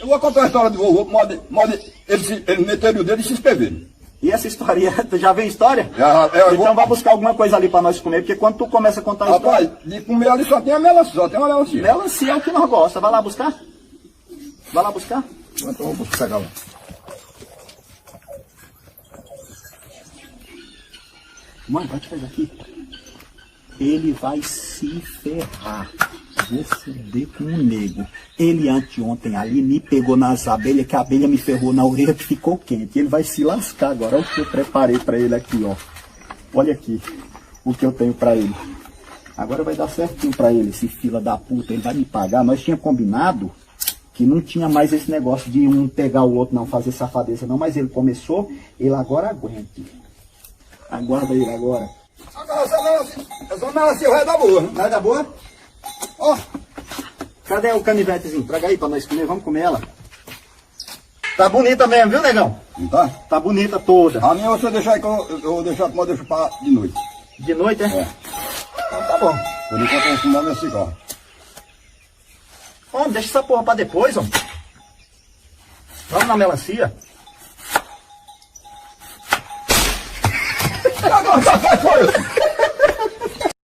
Eu vou contar a história do vovô, ele meteu o dedo e se inscreveram. E essa história, tu já vem história? Já, então vai buscar alguma coisa ali pra nós comer, porque quando tu começa a contar a história... Rapaz, de comer ali só tem a melancia, só tem uma melancia. Melancia é o que nós gostamos. Vai lá buscar? Vai lá buscar? Então eu vou pegar lá. Mãe, vai te pegar aqui. Ele vai se ferrar. Vou foder com o nego. Ele anteontem ali me pegou nas abelhas, que a abelha me ferrou na orelha que ficou quente. Ele vai se lascar agora. Olha o que eu preparei pra ele aqui, ó. Olha aqui o que eu tenho pra ele. Agora vai dar certinho pra ele, esse fila da puta. Ele vai me pagar. Nós tínhamos combinado que não tinha mais esse negócio de um pegar o outro, não fazer safadeza não. Mas ele começou, ele agora aguente. Aguarda ele agora. Essa melancia vai dar boa, né? Vai dar boa? Ó, cadê o canivetezinho? Traga aí pra nós comer, vamos comer ela. Tá bonita mesmo, viu, negão? Não tá? Tá bonita toda. A minha você deixar aí que eu vou deixar pra de noite. De noite, é? É. Então tá bom. Por enquanto eu vou fumar meu cigarro. Homem, deixa essa porra pra depois, homem. Vamos na melancia. Agora, sai fora!